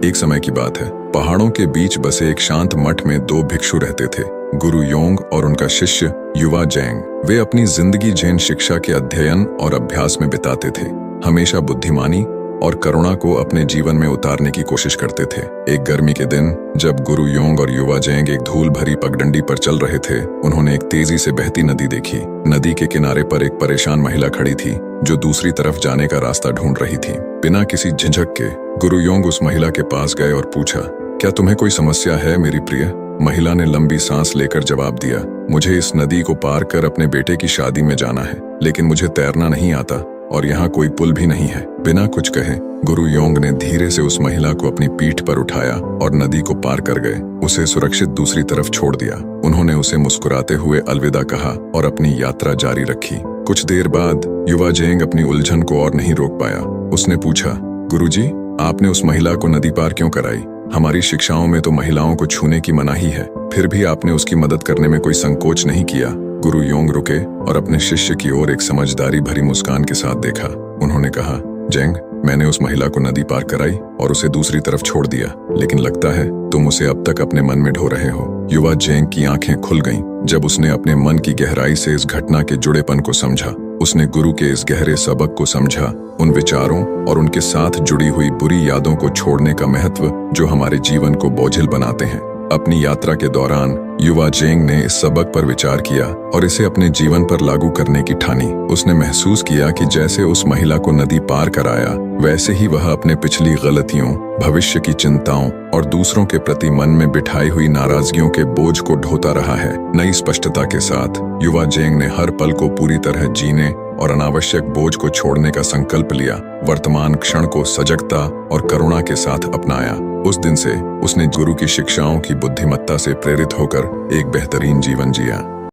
एक समय की बात है, पहाड़ों के बीच बसे एक शांत मठ में दो भिक्षु रहते थे, गुरु योंग और उनका शिष्य युवा जेंग। वे अपनी जिंदगी जैन शिक्षा के अध्ययन और अभ्यास में बिताते थे, हमेशा बुद्धिमानी और करुणा को अपने जीवन में उतारने की कोशिश करते थे। एक गर्मी के दिन जब गुरु योंग और युवा जेंग एक धूल भरी पगडंडी पर चल रहे थे, उन्होंने एक तेजी से बहती नदी देखी। नदी के किनारे पर एक परेशान महिला खड़ी थी जो दूसरी तरफ जाने का रास्ता ढूंढ रही थी। बिना किसी झिझक के गुरु योंग उस महिला के पास गए और पूछा, क्या तुम्हें कोई समस्या है मेरी प्रिय? महिला ने लंबी सांस लेकर जवाब दिया, मुझे इस नदी को पार कर अपने बेटे की शादी में जाना है, लेकिन मुझे तैरना नहीं आता और यहाँ कोई पुल भी नहीं है। बिना कुछ कहे गुरु योंग ने धीरे से उस महिला को अपनी पीठ पर उठाया और नदी को पार कर गए, उसे सुरक्षित दूसरी तरफ छोड़ दिया। उन्होंने उसे मुस्कुराते हुए अलविदा कहा और अपनी यात्रा जारी रखी। कुछ देर बाद युवा जेंग अपनी उलझन को और नहीं रोक पाया। उसने पूछा, गुरुजी, आपने उस महिला को नदी पार क्यों कराई? हमारी शिक्षाओं में तो महिलाओं को छूने की मनाही है, फिर भी आपने उसकी मदद करने में कोई संकोच नहीं किया। गुरु योंग रुके और अपने शिष्य की ओर एक समझदारी भरी मुस्कान के साथ देखा। उन्होंने कहा, जेंग, मैंने उस महिला को नदी पार कराई और उसे दूसरी तरफ छोड़ दिया, लेकिन लगता है तुम उसे अब तक अपने मन में ढो रहे हो। युवा जेंग की आंखें खुल गईं जब उसने अपने मन की गहराई से इस घटना के जुड़ेपन को समझा। उसने गुरु के इस गहरे सबक को समझा, उन विचारों और उनके साथ जुड़ी हुई बुरी यादों को छोड़ने का महत्व जो हमारे जीवन को बोझिल बनाते हैं। अपनी यात्रा के दौरान युवा जेंग ने इस सबक पर विचार किया और इसे अपने जीवन पर लागू करने की ठानी। उसने महसूस किया कि जैसे उस महिला को नदी पार कराया, वैसे ही वह अपने पिछली गलतियों, भविष्य की चिंताओं और दूसरों के प्रति मन में बिठाई हुई नाराजगियों के बोझ को ढोता रहा है। नई स्पष्टता के साथ युवा जेंग ने हर पल को पूरी तरह जीने और अनावश्यक बोझ को छोड़ने का संकल्प लिया। वर्तमान क्षण को सजगता और करुणा के साथ अपनाया। उस दिन से उसने गुरु की शिक्षाओं की बुद्धिमत्ता से प्रेरित होकर एक बेहतरीन जीवन जिया।